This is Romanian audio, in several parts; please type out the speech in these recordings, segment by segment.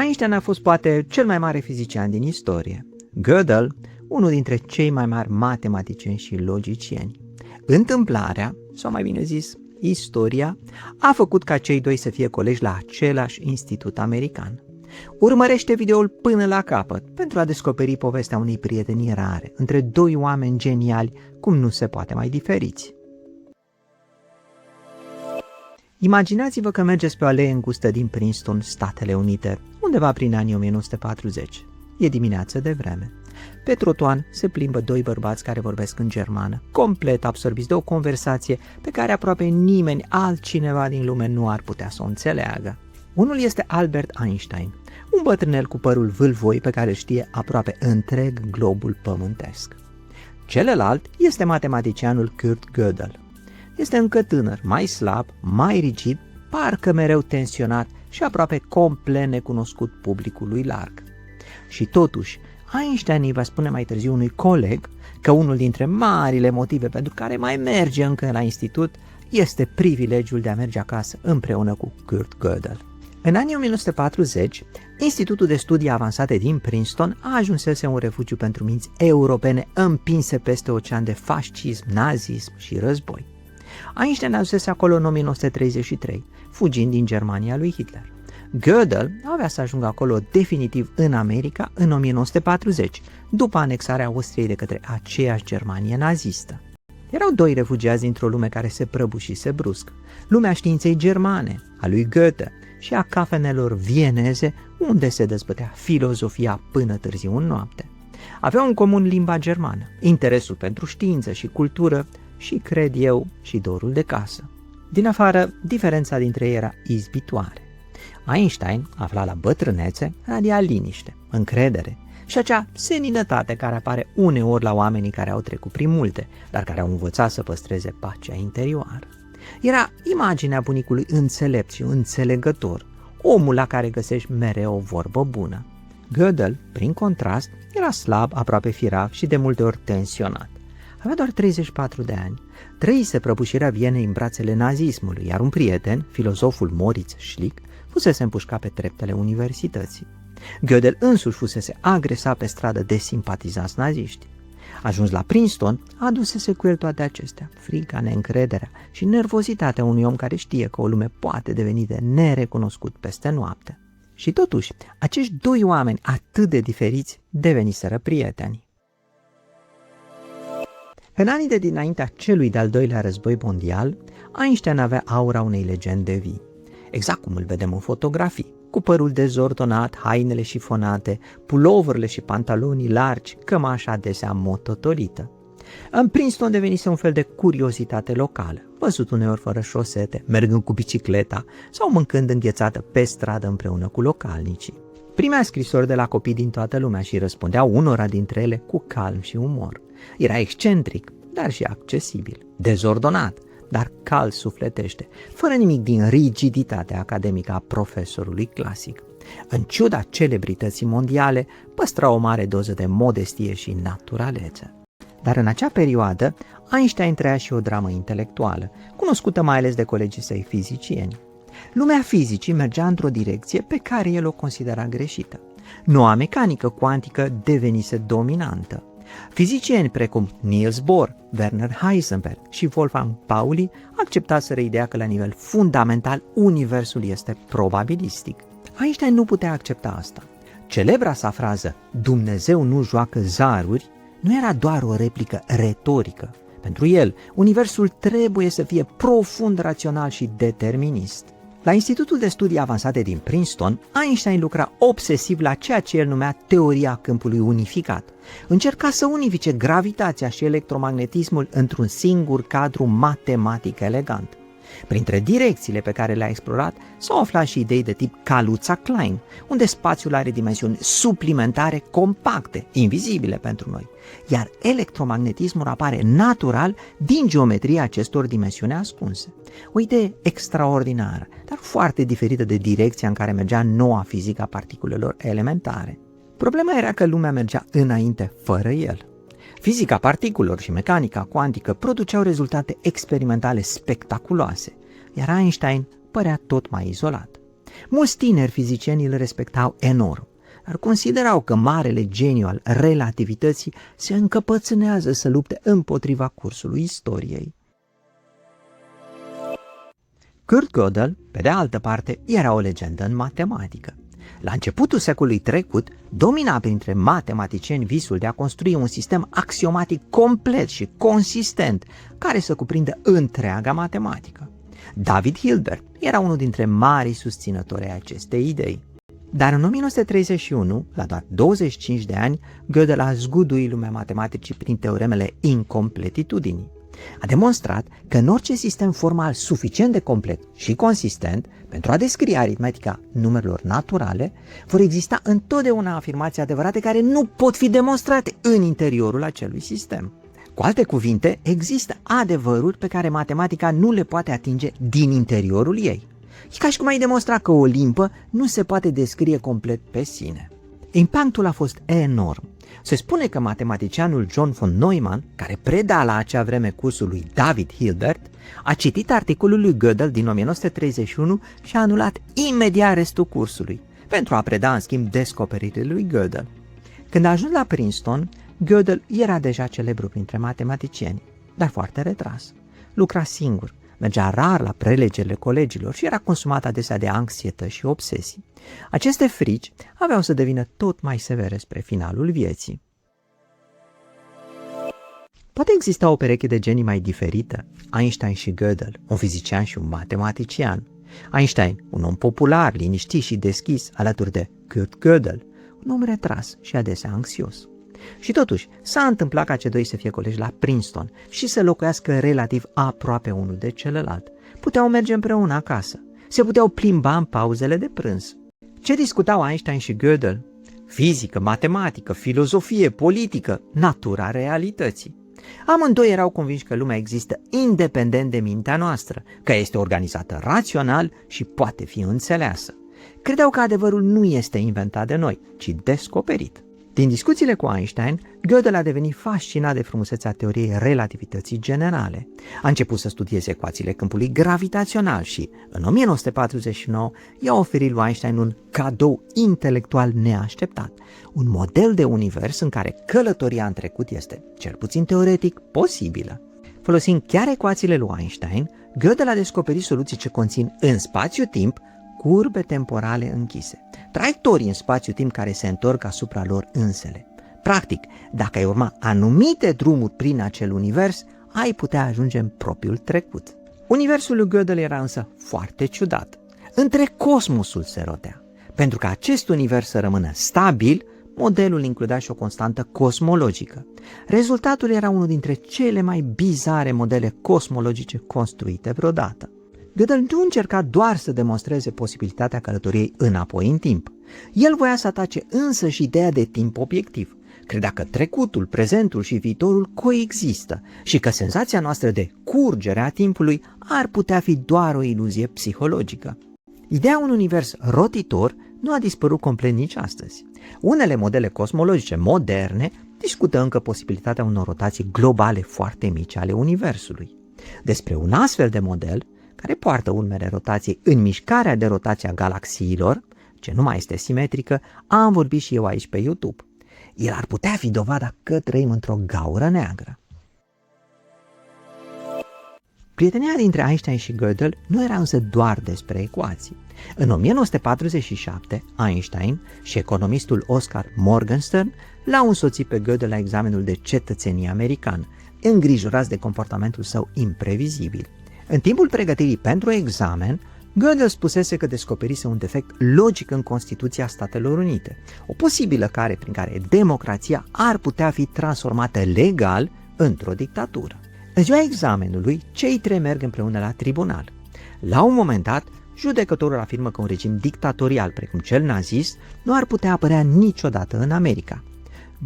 Einstein a fost poate cel mai mare fizician din istorie, Gödel, unul dintre cei mai mari matematicieni și logicieni. Întâmplarea, sau mai bine zis, istoria, a făcut ca cei doi să fie colegi la același institut american. Urmărește videoul până la capăt pentru a descoperi povestea unei prietenii rare între doi oameni geniali cum nu se poate mai diferiți. Imaginați-vă că mergeți pe o alee îngustă din Princeton, Statele Unite, undeva prin anii 1940. E dimineață de vreme. Pe trotuar se plimbă doi bărbați care vorbesc în germană, complet absorbiți de o conversație pe care aproape nimeni altcineva din lume nu ar putea să o înțeleagă. Unul este Albert Einstein, un bătrânel cu părul vâlvoi pe care știe aproape întreg globul pământesc. Celălalt este matematicianul Kurt Gödel. Este încă tânăr, mai slab, mai rigid, parcă mereu tensionat și aproape complet necunoscut publicului larg. Și totuși, Einstein îi va spune mai târziu unui coleg că unul dintre marile motive pentru care mai merge încă la institut este privilegiul de a merge acasă împreună cu Kurt Gödel. În anii 1940, Institutul de Studii Avansate din Princeton a ajunsese un refugiu pentru minți europene împinse peste ocean de fascism, nazism și război. Einstein ajunsese acolo în 1933, fugind din Germania lui Hitler. Gödel avea să ajungă acolo definitiv în America în 1940, după anexarea Austriei de către aceeași Germanie nazistă. Erau doi refugiați dintr-o lume care se prăbușise brusc, lumea științei germane, a lui Goethe, și a cafenelor vieneze, unde se dezbătea filozofia până târziu în noapte. Aveau în comun limba germană, interesul pentru știință și cultură și, cred eu, și dorul de casă. Din afară, diferența dintre ei era izbitoare. Einstein, aflat la bătrânețe, radia liniște, încredere și acea seninătate care apare uneori la oamenii care au trecut prin multe, dar care au învățat să păstreze pacea interioară. Era imaginea bunicului înțelept și înțelegător, omul la care găsești mereu o vorbă bună. Gödel, prin contrast, era slab, aproape firav și de multe ori tensionat. Avea doar 34 de ani, trăise prăbușirea Vienei în brațele nazismului, iar un prieten, filozoful Moritz Schlick, fusese împușcat pe treptele universității. Gödel însuși fusese agresat pe stradă de simpatizanți naziști. Ajuns la Princeton, adusese cu el toate acestea, frica, neîncrederea și nervozitatea unui om care știe că o lume poate deveni de nerecunoscut peste noapte. Și totuși, acești doi oameni atât de diferiți deveniseră prieteni. În anii de dinaintea celui de-al doilea război mondial, Einstein avea aura unei legende vii, exact cum îl vedem în fotografii, cu părul dezordonat, hainele șifonate, puloverele și pantalonii largi, cămașa adesea mototolită. În Princeton devenise un fel de curiozitate locală, văzut uneori fără șosete, mergând cu bicicleta sau mâncând înghețată pe stradă împreună cu localnicii. Primea scrisori de la copii din toată lumea și răspundea unora dintre ele cu calm și umor. Era excentric, dar și accesibil, dezordonat, dar cald sufletește, fără nimic din rigiditatea academică a profesorului clasic. În ciuda celebrității mondiale, păstra o mare doză de modestie și naturalețe. Dar în acea perioadă, Einstein trăia și o dramă intelectuală, cunoscută mai ales de colegii săi fizicieni. Lumea fizicii mergea într-o direcție pe care el o considera greșită. Noua mecanică cuantică devenise dominantă. Fizicieni precum Niels Bohr, Werner Heisenberg și Wolfgang Pauli acceptaseră ideea că la nivel fundamental universul este probabilistic. Einstein nu putea accepta asta. Celebra sa frază, Dumnezeu nu joacă zaruri, nu era doar o replică retorică. Pentru el, universul trebuie să fie profund rațional și determinist. La Institutul de Studii Avansate din Princeton, Einstein lucra obsesiv la ceea ce el numea teoria câmpului unificat. Încerca să unifice gravitația și electromagnetismul într-un singur cadru matematic elegant. Printre direcțiile pe care le-a explorat s-au aflat și idei de tip Kaluza-Klein, unde spațiul are dimensiuni suplimentare compacte, invizibile pentru noi, iar electromagnetismul apare natural din geometria acestor dimensiuni ascunse. O idee extraordinară, dar foarte diferită de direcția în care mergea noua fizică a particulelor elementare. Problema era că lumea mergea înainte fără el. Fizica particulelor și mecanica cuantică produceau rezultate experimentale spectaculoase, iar Einstein părea tot mai izolat. Mulți tineri fizicieni îl respectau enorm, dar considerau că marele geniu al relativității se încăpățânează să lupte împotriva cursului istoriei. Kurt Gödel, pe de altă parte, era o legendă în matematică. La începutul secolului trecut, domina printre matematicieni visul de a construi un sistem axiomatic complet și consistent, care să cuprindă întreaga matematică. David Hilbert era unul dintre marii susținători ai acestei idei. Dar în 1931, la doar 25 de ani, Gödel a zguduit lumea matematicii prin teoremele incompletitudinii. A demonstrat că în orice sistem formal suficient de complet și consistent pentru a descrie aritmetica numerelor naturale, vor exista întotdeauna afirmații adevărate care nu pot fi demonstrate în interiorul acelui sistem. Cu alte cuvinte, există adevăruri pe care matematica nu le poate atinge din interiorul ei. E ca și cum ai demonstra că o limpă nu se poate descrie complet pe sine. Impactul a fost enorm. Se spune că matematicianul John von Neumann, care preda la acea vreme cursul lui David Hilbert, a citit articolul lui Gödel din 1931 și a anulat imediat restul cursului, pentru a preda în schimb descoperirile lui Gödel. Când a ajuns la Princeton, Gödel era deja celebru printre matematicieni, dar foarte retras. Lucra singur, mergea rar la prelegerile colegilor și era consumat adesea de anxietă și obsesii. Aceste frici aveau să devină tot mai severe spre finalul vieții. Poate exista o pereche de genii mai diferită, Einstein și Gödel, un fizician și un matematician. Einstein, un om popular, liniștit și deschis, alături de Kurt Gödel, un om retras și adesea anxios. Și totuși, s-a întâmplat ca cei doi să fie colegi la Princeton și să locuiască relativ aproape unul de celălalt. Puteau merge împreună acasă, se puteau plimba în pauzele de prânz. Ce discutau Einstein și Gödel? Fizică, matematică, filozofie, politică, natura realității. Amândoi erau convinși că lumea există independent de mintea noastră, că este organizată rațional și poate fi înțeleasă. Credeau că adevărul nu este inventat de noi, ci descoperit. Din discuțiile cu Einstein, Gödel a devenit fascinat de frumusețea teoriei relativității generale. A început să studieze ecuațiile câmpului gravitațional și, în 1949, i-a oferit lui Einstein un cadou intelectual neașteptat, un model de univers în care călătoria în trecut este, cel puțin teoretic, posibilă. Folosind chiar ecuațiile lui Einstein, Gödel a descoperit soluții ce conțin în spațiu-timp curbe temporale închise, traiectorii în spațiu-timp care se întorc asupra lor însele. Practic, dacă ai urma anumite drumuri prin acel univers, ai putea ajunge în propriul trecut. Universul lui Gödel era însă foarte ciudat. Între cosmosul se rotea. Pentru că acest univers să rămână stabil, modelul includea și o constantă cosmologică. Rezultatul era unul dintre cele mai bizare modele cosmologice construite vreodată. Gödel nu încerca doar să demonstreze posibilitatea călătoriei înapoi în timp. El voia să atace însă și ideea de timp obiectiv. Credea că trecutul, prezentul și viitorul coexistă și că senzația noastră de curgere a timpului ar putea fi doar o iluzie psihologică. Ideea unui univers rotitor nu a dispărut complet nici astăzi. Unele modele cosmologice moderne discută încă posibilitatea unor rotații globale foarte mici ale universului. Despre un astfel de model, care poartă urmele rotației în mișcarea de rotație a galaxiilor, ce nu mai este simetrică, am vorbit și eu aici pe YouTube. El ar putea fi dovada că trăim într-o gaură neagră. Prietenia dintre Einstein și Gödel nu era însă doar despre ecuații. În 1947, Einstein și economistul Oscar Morgenstern l-au însoțit pe Gödel la examenul de cetățenie americană, îngrijorați de comportamentul său imprevizibil. În timpul pregătirii pentru examen, Gödel spusese că descoperise un defect logic în Constituția Statelor Unite, o posibilă cale prin care democrația ar putea fi transformată legal într-o dictatură. În ziua examenului, cei trei merg împreună la tribunal. La un moment dat, judecătorul afirmă că un regim dictatorial precum cel nazist nu ar putea apărea niciodată în America.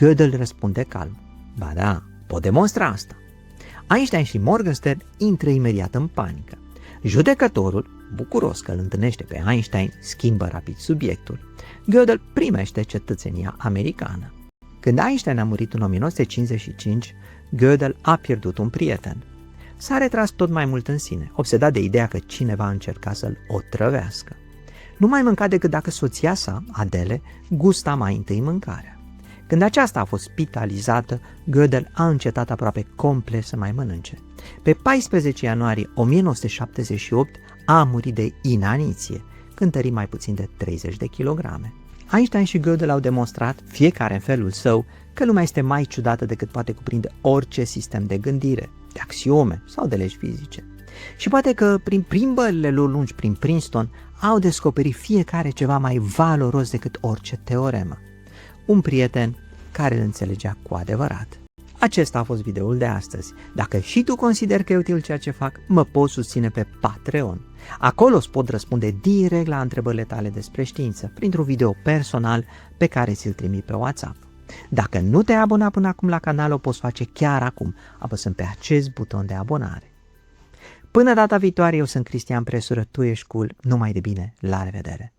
Gödel răspunde calm: "Ba da, pot demonstra asta." Einstein și Morgenstern intră imediat în panică. Judecătorul, bucuros că îl întâlnește pe Einstein, schimbă rapid subiectul. Gödel primește cetățenia americană. Când Einstein a murit în 1955, Gödel a pierdut un prieten. S-a retras tot mai mult în sine, obsedat de ideea că cineva încerca să-l otrăvească. Nu mai mânca decât dacă soția sa, Adele, gusta mai întâi mâncarea. Când aceasta a fost spitalizată, Gödel a încetat aproape complet să mai mănânce. Pe 14 ianuarie 1978 a murit de inaniție, cântări mai puțin de 30 de kilograme. Einstein și Gödel au demonstrat, fiecare în felul său, că lumea este mai ciudată decât poate cuprinde orice sistem de gândire, de axiome sau de legi fizice. Și poate că prin plimbările lor lungi prin Princeton au descoperit fiecare ceva mai valoros decât orice teoremă. Un prieten care îl înțelegea cu adevărat. Acesta a fost videoul de astăzi. Dacă și tu consideri că e util ceea ce fac, mă poți susține pe Patreon. Acolo îți pot răspunde direct la întrebările tale despre știință, printr-un video personal pe care ți-l trimit pe WhatsApp. Dacă nu te-ai abonat până acum la canal, o poți face chiar acum, apăsând pe acest buton de abonare. Până data viitoare, eu sunt Cristian Presură, tu ești cool, numai de bine, la revedere!